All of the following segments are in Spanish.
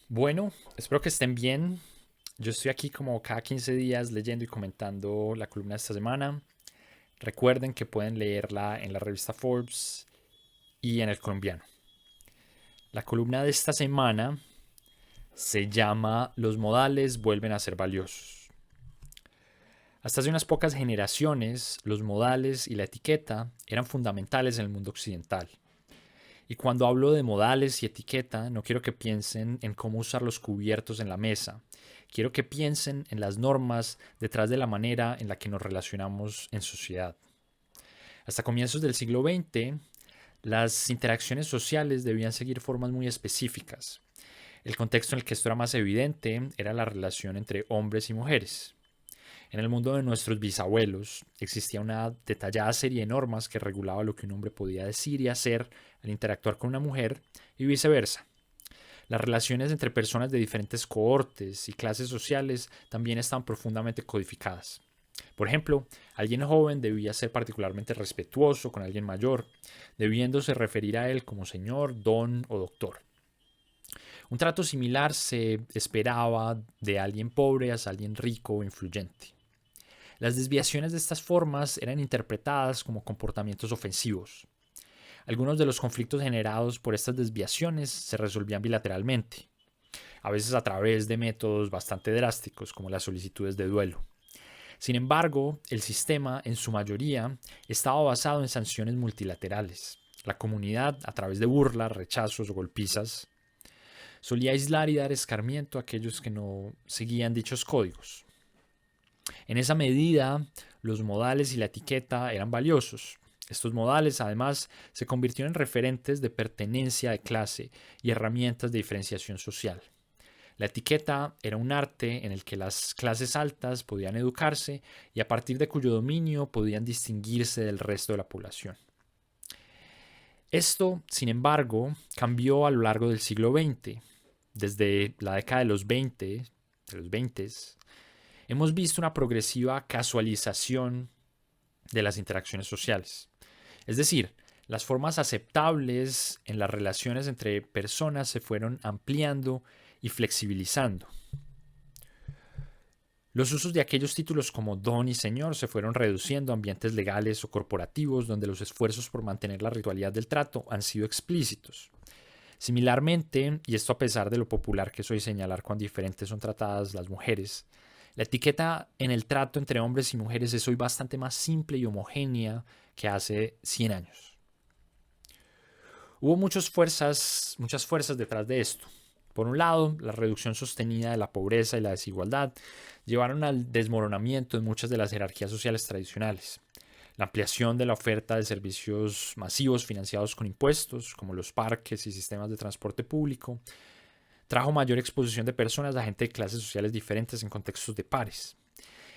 Bueno, espero que estén bien. Yo estoy aquí como cada 15 días leyendo y comentando la columna de esta semana. Recuerden que pueden leerla en la revista Forbes y en El Colombiano. La columna de esta semana se llama Los modales vuelven a ser valiosos. Hasta hace unas pocas generaciones, los modales y la etiqueta eran fundamentales en el mundo occidental. Y cuando hablo de modales y etiqueta, no quiero que piensen en cómo usar los cubiertos en la mesa. Quiero que piensen en las normas detrás de la manera en la que nos relacionamos en sociedad. Hasta comienzos del siglo XX, las interacciones sociales debían seguir formas muy específicas. El contexto en el que esto era más evidente era la relación entre hombres y mujeres. En el mundo de nuestros bisabuelos existía una detallada serie de normas que regulaba lo que un hombre podía decir y hacer al interactuar con una mujer y viceversa. Las relaciones entre personas de diferentes cohortes y clases sociales también estaban profundamente codificadas. Por ejemplo, alguien joven debía ser particularmente respetuoso con alguien mayor, debiéndose referir a él como señor, don o doctor. Un trato similar se esperaba de alguien pobre hacia alguien rico o influyente. Las desviaciones de estas formas eran interpretadas como comportamientos ofensivos. Algunos de los conflictos generados por estas desviaciones se resolvían bilateralmente, a veces a través de métodos bastante drásticos como las solicitudes de duelo. Sin embargo, el sistema, en su mayoría, estaba basado en sanciones multilaterales. La comunidad, a través de burlas, rechazos o golpizas, solía aislar y dar escarmiento a aquellos que no seguían dichos códigos. En esa medida, los modales y la etiqueta eran valiosos. Estos modales, además, se convirtieron en referentes de pertenencia de clase y herramientas de diferenciación social. La etiqueta era un arte en el que las clases altas podían educarse y a partir de cuyo dominio podían distinguirse del resto de la población. Esto, sin embargo, cambió a lo largo del siglo XX. Desde la década de los 20, hemos visto una progresiva casualización de las interacciones sociales. Es decir, las formas aceptables en las relaciones entre personas se fueron ampliando y flexibilizando. Los usos de aquellos títulos como don y señor se fueron reduciendo a ambientes legales o corporativos donde los esfuerzos por mantener la ritualidad del trato han sido explícitos. Similarmente, y esto a pesar de lo popular que soy señalar cuán diferentes son tratadas las mujeres, la etiqueta en el trato entre hombres y mujeres es hoy bastante más simple y homogénea que hace 100 años. Hubo muchas fuerzas detrás de esto. Por un lado, la reducción sostenida de la pobreza y la desigualdad llevaron al desmoronamiento de muchas de las jerarquías sociales tradicionales. La ampliación de la oferta de servicios masivos financiados con impuestos, como los parques y sistemas de transporte público, trajo mayor exposición de personas a gente de clases sociales diferentes en contextos de pares.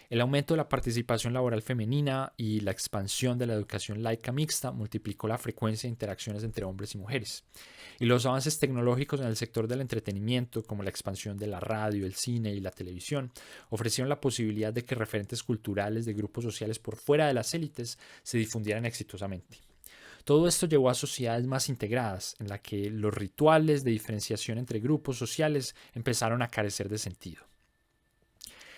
El aumento de la participación laboral femenina y la expansión de la educación laica mixta multiplicó la frecuencia de interacciones entre hombres y mujeres. Y los avances tecnológicos en el sector del entretenimiento, como la expansión de la radio, el cine y la televisión, ofrecieron la posibilidad de que referentes culturales de grupos sociales por fuera de las élites se difundieran exitosamente. Todo esto llevó a sociedades más integradas, en las que los rituales de diferenciación entre grupos sociales empezaron a carecer de sentido.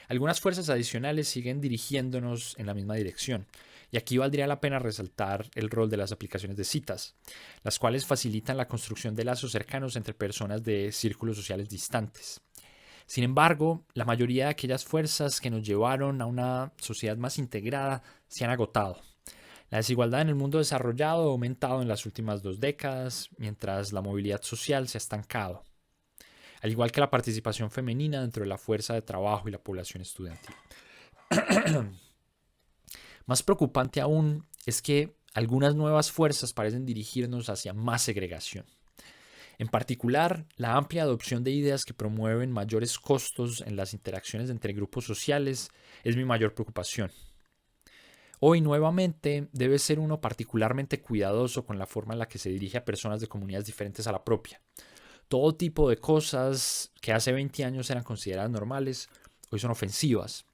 Algunas fuerzas adicionales siguen dirigiéndonos en la misma dirección, y aquí valdría la pena resaltar el rol de las aplicaciones de citas, las cuales facilitan la construcción de lazos cercanos entre personas de círculos sociales distantes. Sin embargo, la mayoría de aquellas fuerzas que nos llevaron a una sociedad más integrada se han agotado. La desigualdad en el mundo desarrollado ha aumentado en las últimas 2 décadas, mientras la movilidad social se ha estancado, al igual que la participación femenina dentro de la fuerza de trabajo y la población estudiantil. Más preocupante aún es que algunas nuevas fuerzas parecen dirigirnos hacia más segregación. En particular, la amplia adopción de ideas que promueven mayores costos en las interacciones entre grupos sociales es mi mayor preocupación. Hoy nuevamente debe ser uno particularmente cuidadoso con la forma en la que se dirige a personas de comunidades diferentes a la propia. Todo tipo de cosas que hace 20 años eran consideradas normales, hoy son ofensivas.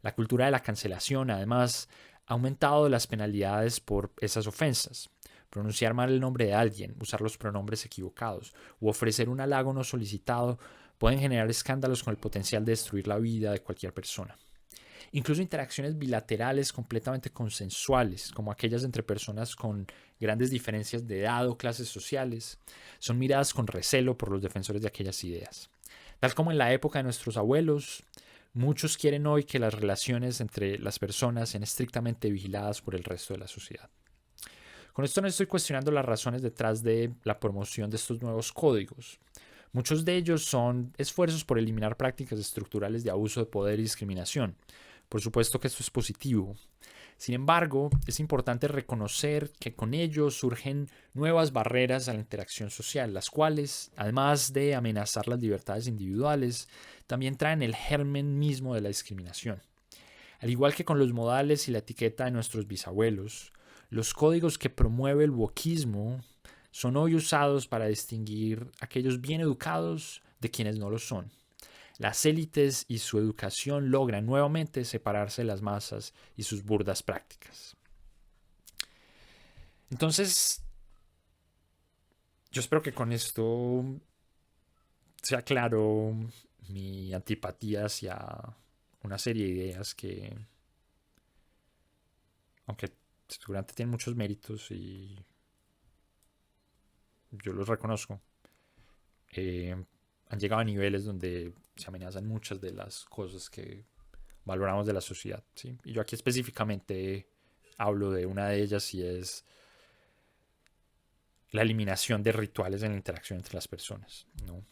La cultura de la cancelación, además, ha aumentado las penalidades por esas ofensas. Pronunciar mal el nombre de alguien, usar los pronombres equivocados u ofrecer un halago no solicitado pueden generar escándalos con el potencial de destruir la vida de cualquier persona. Incluso interacciones bilaterales completamente consensuales, como aquellas entre personas con grandes diferencias de edad o clases sociales, son miradas con recelo por los defensores de aquellas ideas. Tal como en la época de nuestros abuelos, muchos quieren hoy que las relaciones entre las personas sean estrictamente vigiladas por el resto de la sociedad. Con esto no estoy cuestionando las razones detrás de la promoción de estos nuevos códigos. Muchos de ellos son esfuerzos por eliminar prácticas estructurales de abuso de poder y discriminación. Por supuesto que esto es positivo. Sin embargo, es importante reconocer que con ellos surgen nuevas barreras a la interacción social, las cuales, además de amenazar las libertades individuales, también traen el germen mismo de la discriminación. Al igual que con los modales y la etiqueta de nuestros bisabuelos, los códigos que promueve el wokismo son hoy usados para distinguir a aquellos bien educados de quienes no lo son. Las élites y su educación logran nuevamente separarse de las masas y sus burdas prácticas. Entonces, yo espero que con esto sea claro mi antipatía hacia una serie de ideas que, aunque seguramente tienen muchos méritos y yo los reconozco, han llegado a niveles donde se amenazan muchas de las cosas que valoramos de la sociedad, ¿sí? Y yo aquí específicamente hablo de una de ellas y es la eliminación de rituales en la interacción entre las personas, ¿no?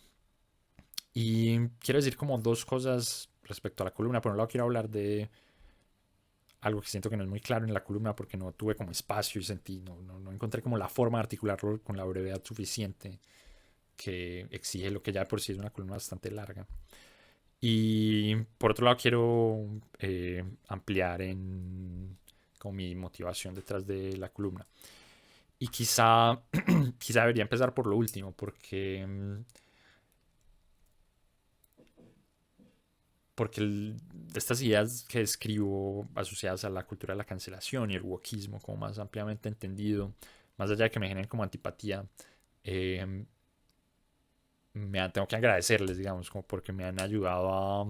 Y quiero decir como dos cosas respecto a la columna. Por un lado quiero hablar de algo que siento que no es muy claro en la columna porque no tuve como espacio y sentí, no encontré como la forma de articularlo con la brevedad suficiente que exige lo que ya por sí es una columna bastante larga. Y por otro lado quiero ampliar en como mi motivación detrás de la columna. Y quizá debería empezar por lo último, porque de estas ideas que escribo asociadas a la cultura de la cancelación y el wokismo como más ampliamente entendido, más allá de que me generen como antipatía, eh, tengo que agradecerles, digamos, como porque me han ayudado a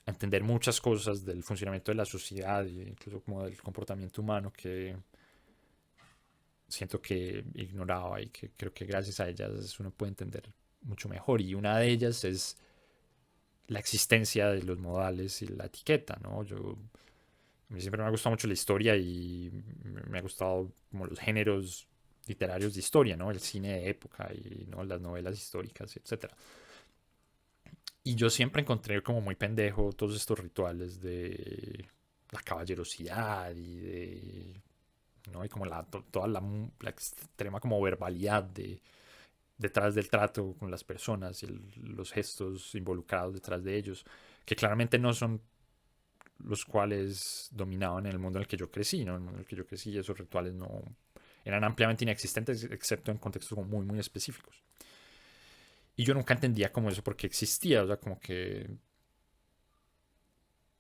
entender muchas cosas del funcionamiento de la sociedad e incluso como del comportamiento humano que siento que ignoraba y que creo que gracias a ellas uno puede entender mucho mejor. Y una de ellas es la existencia de los modales y la etiqueta, ¿no? A mí siempre me ha gustado mucho la historia y me ha gustado como los géneros literarios de historia, ¿no? El cine de época y ¿no? las novelas históricas, etcétera. Y yo siempre encontré como muy pendejo todos estos rituales de la caballerosidad y de ¿no? Y como toda la extrema como verbalidad detrás del trato con las personas y los gestos involucrados detrás de ellos, que claramente no son los cuales dominaban en el mundo en el que yo crecí, ¿no? En el mundo en el que yo crecí esos rituales no eran ampliamente inexistentes, excepto en contextos como muy, muy específicos. Y yo nunca entendía como eso porque existía, o sea, como que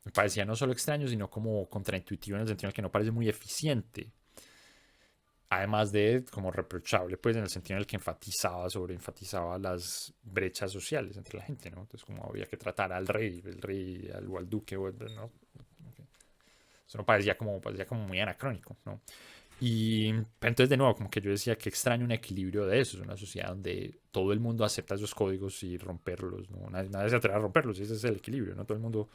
me parecía no solo extraño, sino como contraintuitivo en el sentido en el que no parece muy eficiente. Además de como reprochable, pues en el sentido en el que enfatizaba las brechas sociales entre la gente, ¿no? Entonces como había que tratar al rey, o al duque, ¿no? Eso no parecía como muy anacrónico, ¿no? Y pero entonces de nuevo, como que yo decía que extraño un equilibrio de eso, es una sociedad donde todo el mundo acepta esos códigos y romperlos, ¿no? Nadie se atreve a romperlos, y ese es el equilibrio, ¿no? Todo el mundo,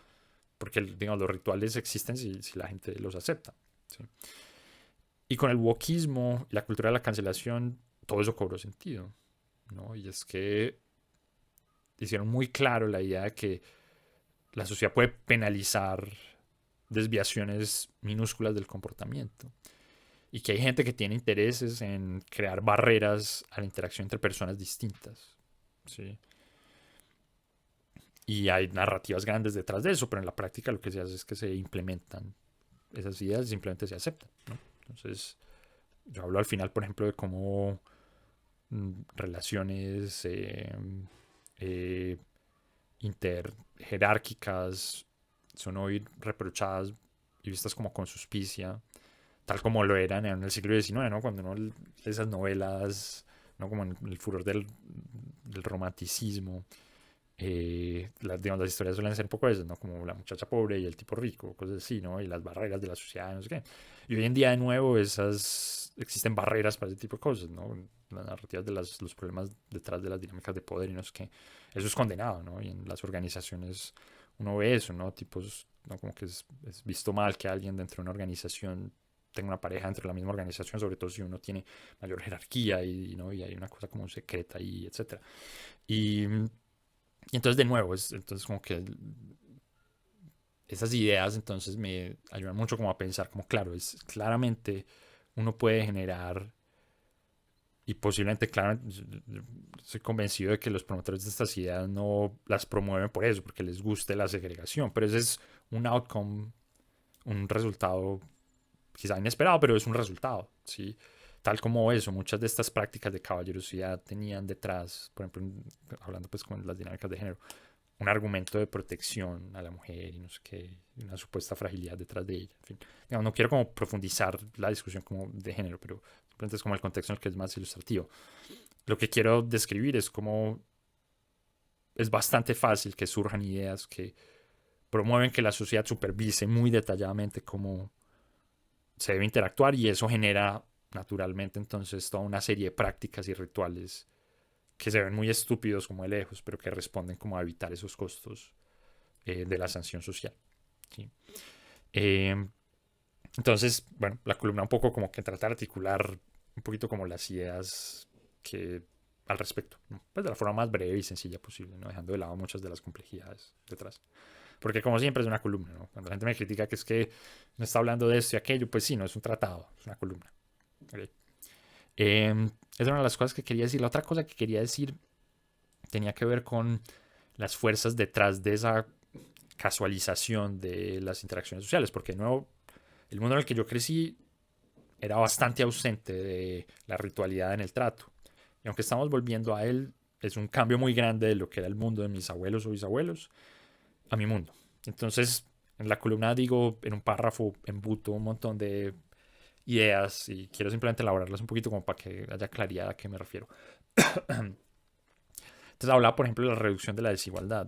porque digamos, los rituales existen si la gente los acepta, ¿sí? Y con el wokismo, la cultura de la cancelación, todo eso cobró sentido, ¿no? Y es que hicieron muy claro la idea de que la sociedad puede penalizar desviaciones minúsculas del comportamiento y que hay gente que tiene intereses en crear barreras a la interacción entre personas distintas, ¿sí? Y hay narrativas grandes detrás de eso, pero en la práctica lo que se hace es que se implementan esas ideas y simplemente se aceptan, ¿no? Entonces, yo hablo al final, por ejemplo, de cómo relaciones eh, interjerárquicas son hoy reprochadas y vistas como con suspicia, tal como lo eran en el siglo XIX, ¿no? Cuando esas novelas, ¿no? Como en el furor del romanticismo, digamos, las historias suelen ser un poco esas, ¿no? Como la muchacha pobre y el tipo rico, cosas así, ¿no? Y las barreras de la sociedad, no sé qué. Y hoy en día, de nuevo, existen barreras para ese tipo de cosas, ¿no? Las narrativas de los problemas detrás de las dinámicas de poder y no sé qué. Eso es condenado, ¿no? Y en las organizaciones uno ve eso, ¿no? Tipos, ¿no? Como que es visto mal que alguien dentro de una organización tenga una pareja dentro de la misma organización, sobre todo si uno tiene mayor jerarquía ¿no? Y hay una cosa como secreta y etcétera. Y entonces de nuevo, entonces como que esas ideas entonces me ayudan mucho como a pensar como claro, claramente uno puede generar y posiblemente, claro, estoy convencido de que los promotores de estas ideas no las promueven por eso, porque les guste la segregación, pero ese es un outcome, un resultado quizá inesperado, pero es un resultado, ¿sí? Tal como eso, muchas de estas prácticas de caballerosidad tenían detrás, por ejemplo, hablando pues con las dinámicas de género, un argumento de protección a la mujer y no sé qué, una supuesta fragilidad detrás de ella. En fin, digamos, no quiero como profundizar la discusión como de género, pero simplemente es como el contexto en el que es más ilustrativo. Lo que quiero describir es como es bastante fácil que surjan ideas que promueven que la sociedad supervise muy detalladamente cómo se debe interactuar y eso genera naturalmente entonces toda una serie de prácticas y rituales que se ven muy estúpidos como de lejos, pero que responden como a evitar esos costos de la sanción social. ¿Sí? Eh, entonces, bueno, la columna un poco como que trata de articular un poquito como las ideas que al respecto, ¿no? Pues de la forma más breve y sencilla posible, ¿no? Dejando de lado muchas de las complejidades detrás. Porque como siempre es una columna, ¿no? Cuando la gente me critica que es que no está hablando de esto y aquello, pues sí, no es un tratado, es una columna. ¿Okay? Es una de las cosas que quería decir. La otra cosa que quería decir tenía que ver con las fuerzas detrás de esa casualización de las interacciones sociales, porque de nuevo, el mundo en el que yo crecí era bastante ausente de la ritualidad en el trato. Y aunque estamos volviendo a él, es un cambio muy grande de lo que era el mundo de mis abuelos o bisabuelos a mi mundo. Entonces, en la columna digo, en un párrafo, embuto un montón de ideas y quiero simplemente elaborarlas un poquito como para que haya claridad a qué me refiero. Entonces hablaba, por ejemplo, de la reducción de la desigualdad.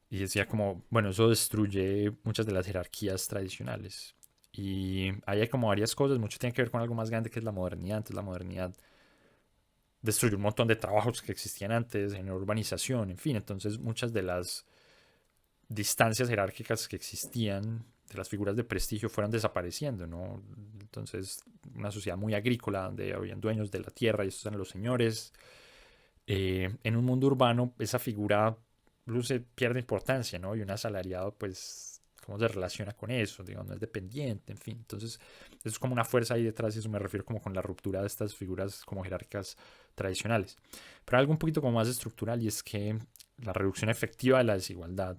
Y decía como, bueno, eso destruye muchas de las jerarquías tradicionales. Y ahí hay como varias cosas, mucho tiene que ver con algo más grande que es la modernidad. Entonces la modernidad destruyó un montón de trabajos que existían antes, en la urbanización, en fin. Entonces muchas de las distancias jerárquicas que existían, de las figuras de prestigio, fueron desapareciendo, ¿no? Entonces una sociedad muy agrícola, donde habían dueños de la tierra y estos eran los señores. En un mundo urbano esa figura luce, pierde importancia, ¿no? Y un asalariado, pues, ¿cómo se relaciona con eso? Digamos, no es dependiente, en fin. Entonces, eso es como una fuerza ahí detrás y eso me refiero como con la ruptura de estas figuras como jerárquicas tradicionales. Pero algo un poquito como más estructural y es que la reducción efectiva de la desigualdad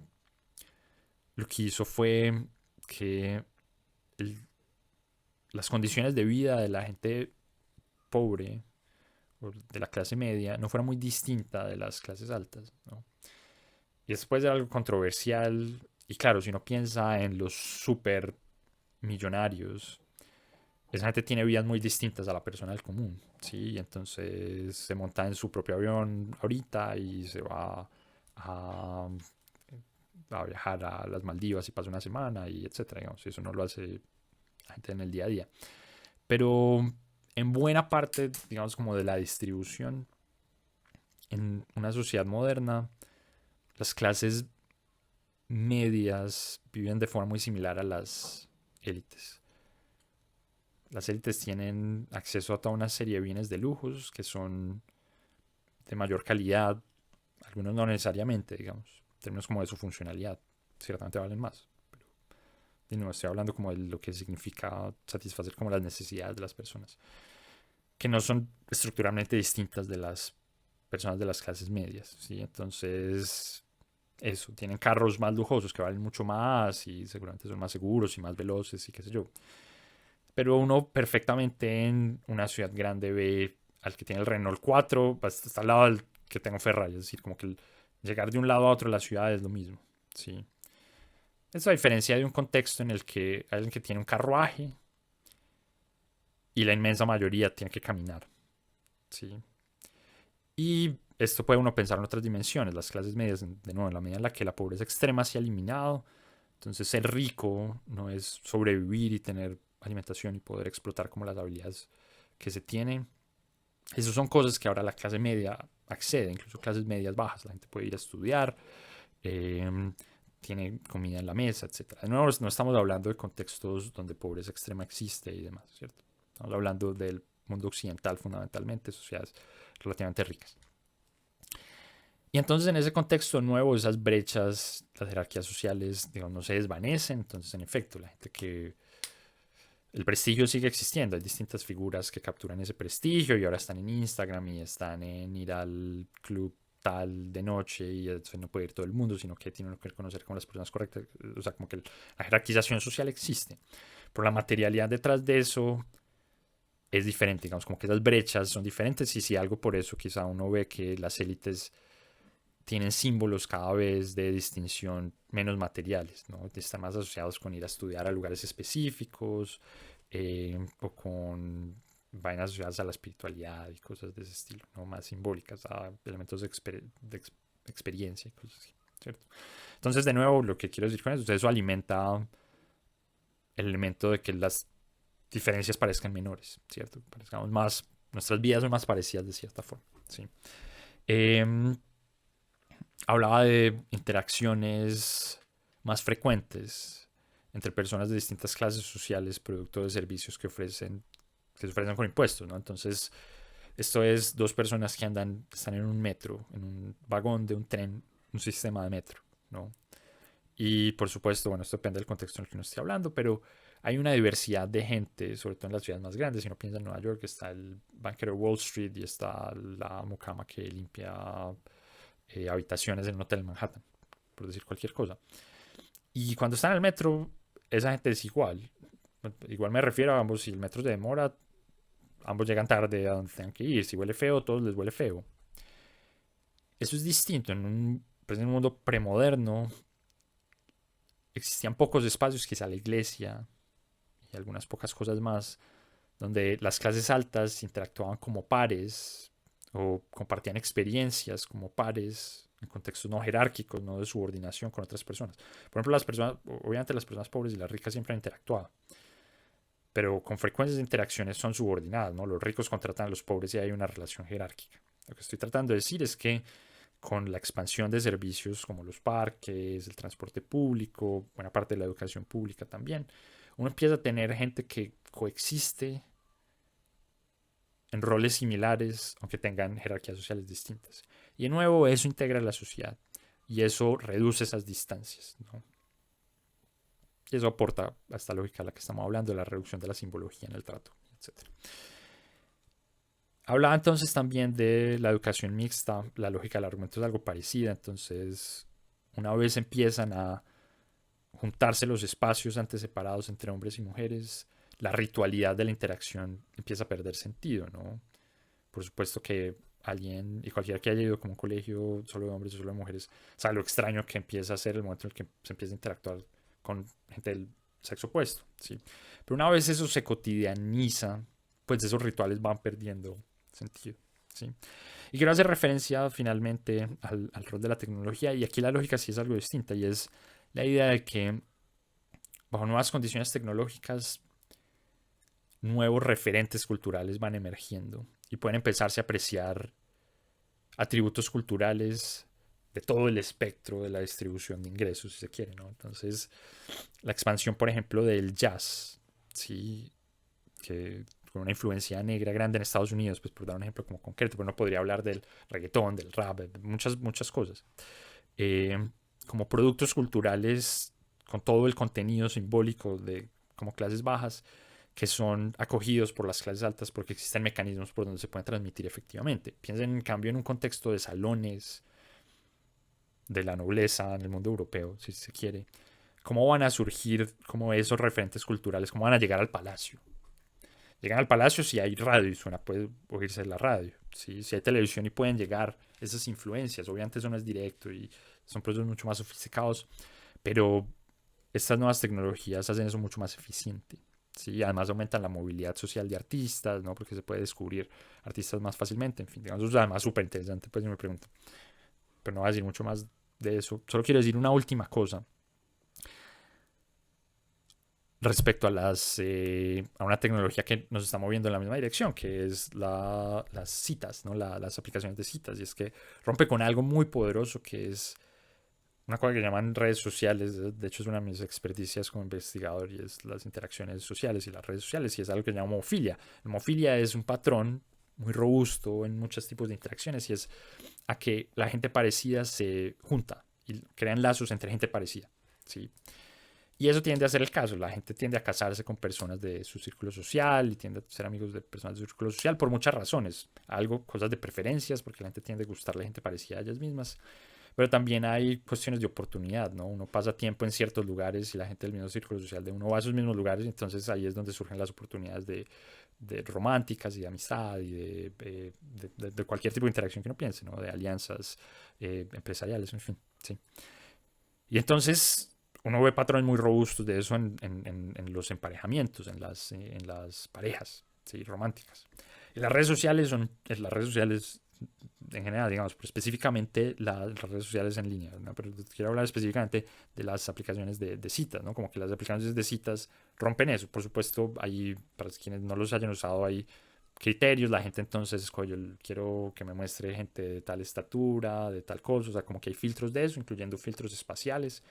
lo que hizo fue que el- las condiciones de vida de la gente pobre o de la clase media no fueran muy distintas de las clases altas, ¿no? Y después de algo controversial, y claro, si uno piensa en los super millonarios, esa gente tiene vidas muy distintas a la persona del común, ¿sí? Y entonces se monta en su propio avión ahorita y se va a, a viajar a las Maldivas y pasa una semana y etcétera, digamos, eso no lo hace la gente en el día a día. Pero en buena parte, digamos, como de la distribución en una sociedad moderna, las clases medias viven de forma muy similar a las élites. Las élites tienen acceso a toda una serie de bienes de lujos que son de mayor calidad, algunos no necesariamente, digamos, en términos como de su funcionalidad, ciertamente valen más. Y no estoy hablando como de lo que significa satisfacer como las necesidades de las personas, que no son estructuralmente distintas de las personas de las clases medias, ¿sí? Entonces, eso, tienen carros más lujosos que valen mucho más y seguramente son más seguros y más veloces y qué sé yo. Pero uno perfectamente en una ciudad grande ve al que tiene el Renault 4, está al lado del que tengo Ferrari, es decir, como que llegar de un lado a otro de la ciudad es lo mismo, ¿sí? Es a diferencia de un contexto en el que hay alguien que tiene un carruaje y la inmensa mayoría tiene que caminar, ¿sí? Y esto puede uno pensar en otras dimensiones. Las clases medias, de nuevo, en la medida en la que la pobreza extrema se ha eliminado, entonces ser rico no es sobrevivir y tener alimentación y poder explotar como las habilidades que se tienen. Esas son cosas que ahora la clase media accede, incluso clases medias bajas. La gente puede ir a estudiar, eh, tiene comida en la mesa, etc. De nuevo, no estamos hablando de contextos donde pobreza extrema existe y demás, ¿cierto? Estamos hablando del mundo occidental fundamentalmente, sociedades relativamente ricas. Y entonces en ese contexto nuevo, esas brechas, las jerarquías sociales, digamos, no se desvanecen. Entonces, en efecto, la gente que... El prestigio sigue existiendo. Hay distintas figuras que capturan ese prestigio y ahora están en Instagram y están en ir al club tal de noche y eso no puede ir todo el mundo, sino que tiene que conocer como las personas correctas. O sea, como que la jerarquización social existe. Pero la materialidad detrás de eso es diferente. Digamos, como que esas brechas son diferentes y si algo por eso quizá uno ve que las élites tienen símbolos cada vez de distinción menos materiales, ¿no? Están más asociados con ir a estudiar a lugares específicos o con vainas asociadas a la espiritualidad y cosas de ese estilo, ¿no? Más simbólicas, a elementos de experiencia y cosas así, ¿cierto? Entonces, de nuevo, lo que quiero decir con eso alimenta el elemento de que las diferencias parezcan menores, ¿cierto? Parezcamos más, nuestras vidas son más parecidas de cierta forma, ¿sí? Eh, Hablaba de interacciones más frecuentes entre personas de distintas clases sociales, producto de servicios que se ofrecen con impuestos, ¿no? Entonces, esto es dos personas que están en un metro, en un vagón de un tren, un sistema de metro, ¿no? Y por supuesto, bueno, esto depende del contexto en el que uno esté hablando, pero hay una diversidad de gente, sobre todo en las ciudades más grandes. Si uno piensa en Nueva York, está el banquero de Wall Street y está la mucama que limpia habitaciones en un hotel en Manhattan, por decir cualquier cosa. Y cuando está en el metro, esa gente es igual. Igual me refiero a ambos, si el metro se demora, ambos llegan tarde a donde tengan que ir. Si huele feo, a todos les huele feo. Eso es distinto. Pues en un mundo premoderno existían pocos espacios, quizá la iglesia y algunas pocas cosas más, donde las clases altas interactuaban como pares o compartían experiencias como pares en contextos no jerárquicos, no de subordinación con otras personas. Por ejemplo, obviamente las personas pobres y las ricas siempre han interactuado, pero con frecuencia las interacciones son subordinadas, ¿no? Los ricos contratan a los pobres y hay una relación jerárquica. Lo que estoy tratando de decir es que con la expansión de servicios como los parques, el transporte público, buena parte de la educación pública también, uno empieza a tener gente que coexiste en roles similares, aunque tengan jerarquías sociales distintas. Y de nuevo, eso integra la sociedad y eso reduce esas distancias, ¿no? Y eso aporta a esta lógica a la que estamos hablando, de la reducción de la simbología en el trato, etc. Hablaba entonces también de la educación mixta. La lógica del argumento es algo parecida. Entonces, una vez empiezan a juntarse los espacios antes separados entre hombres y mujeres, la ritualidad de la interacción empieza a perder sentido, ¿no? Por supuesto que alguien, y cualquiera que haya ido como un colegio solo de hombres o solo de mujeres, sabe lo extraño que empieza a ser el momento en el que se empieza a interactuar con gente del sexo opuesto, ¿sí? Pero una vez eso se cotidianiza, pues esos rituales van perdiendo sentido, ¿sí? Y quiero hacer referencia finalmente al rol de la tecnología, y aquí la lógica sí es algo distinta, y es la idea de que bajo nuevas condiciones tecnológicas, nuevos referentes culturales van emergiendo y pueden empezarse a apreciar atributos culturales de todo el espectro de la distribución de ingresos, si se quiere, ¿no? Entonces, la expansión, por ejemplo, del jazz, ¿sí? Que con una influencia negra grande en Estados Unidos, pues por dar un ejemplo como concreto, pero no podría hablar del reggaetón, del rap, de muchas cosas. Eh, Como productos culturales con todo el contenido simbólico de como clases bajas, que son acogidos por las clases altas porque existen mecanismos por donde se pueden transmitir efectivamente. Piensen en cambio en un contexto de salones de la nobleza en el mundo europeo, si se quiere. ¿Cómo van a surgir como esos referentes culturales? ¿Cómo van a llegar al palacio? Llegan al palacio si hay radio y suena, puede oírse la radio. ¿Sí? Si hay televisión y pueden llegar esas influencias. Obviamente eso no es directo y son procesos mucho más sofisticados, pero estas nuevas tecnologías hacen eso mucho más eficiente. ¿sí? Además aumentan la movilidad social de artistas, ¿no? Porque se puede descubrir artistas más fácilmente. En fin, digamos, eso es además súper interesante, pues si me preguntan. Pero no voy a decir mucho más de eso. Solo quiero decir una última cosa respecto a una tecnología que nos está moviendo en la misma dirección, que es las citas, ¿no? Las aplicaciones de citas. Y es que rompe con algo muy poderoso que es una cosa que llaman redes sociales. De hecho, es una de mis experticias como investigador y es las interacciones sociales y las redes sociales. Y es algo que se llama homofilia. La homofilia es un patrón muy robusto en muchos tipos de interacciones y es a que la gente parecida se junta y crean lazos entre gente parecida. ¿Sí? Y eso tiende a ser el caso. La gente tiende a casarse con personas de su círculo social y tiende a ser amigos de personas de su círculo social por muchas razones. Algo, cosas de preferencias, porque la gente tiende a gustarle a gente parecida a ellas mismas. Pero también hay cuestiones de oportunidad, ¿no? Uno pasa tiempo en ciertos lugares y la gente del mismo círculo social de uno va a esos mismos lugares, entonces ahí es donde surgen las oportunidades de románticas y de amistad y de cualquier tipo de interacción que uno piense, ¿no? De alianzas empresariales, en fin, sí. Y entonces uno ve patrones muy robustos de eso en los emparejamientos, en las parejas, ¿sí? Románticas. Y las redes sociales las redes sociales en general, digamos, pero específicamente las redes sociales en línea, ¿no? Pero quiero hablar específicamente de las aplicaciones de citas, ¿no? Como que las aplicaciones de citas rompen eso. Por supuesto, hay, para quienes no los hayan usado, hay criterios. La gente entonces escoge, yo quiero que me muestre gente de tal estatura, de tal cosa, o sea, como que hay filtros de eso, incluyendo filtros espaciales.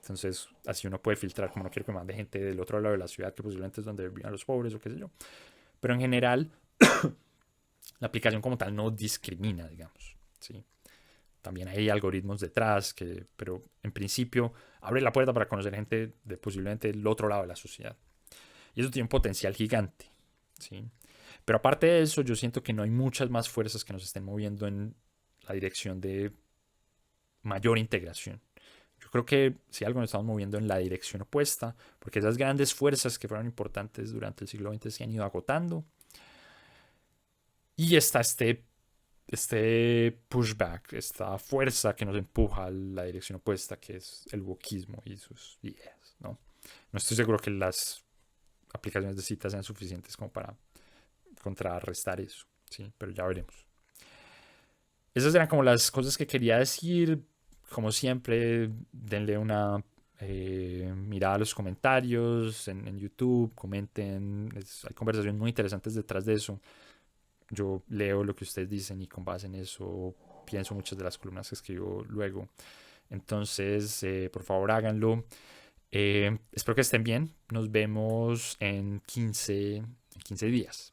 Entonces, así uno puede filtrar, como no quiero que me mande gente del otro lado de la ciudad, que posiblemente es donde viven los pobres o qué sé yo. Pero en general, la aplicación como tal no discrimina, digamos. ¿Sí? También hay algoritmos detrás, pero en principio abre la puerta para conocer gente de posiblemente el otro lado de la sociedad. Y eso tiene un potencial gigante. ¿Sí? Pero aparte de eso, yo siento que no hay muchas más fuerzas que nos estén moviendo en la dirección de mayor integración. Yo creo que si algo nos estamos moviendo en la dirección opuesta, porque esas grandes fuerzas que fueron importantes durante el siglo XX se han ido agotando. Y está este pushback, esta fuerza que nos empuja a la dirección opuesta, que es el wokismo y sus ideas, ¿no? No estoy seguro que las aplicaciones de citas sean suficientes como para contrarrestar eso, ¿sí? Pero ya veremos. Esas eran como las cosas que quería decir. Como siempre, denle una mirada a los comentarios en YouTube, comenten. Hay conversaciones muy interesantes detrás de eso. Yo leo lo que ustedes dicen y con base en eso pienso muchas de las columnas que escribo luego. Entonces, por favor, háganlo. Espero que estén bien. Nos vemos en 15 días.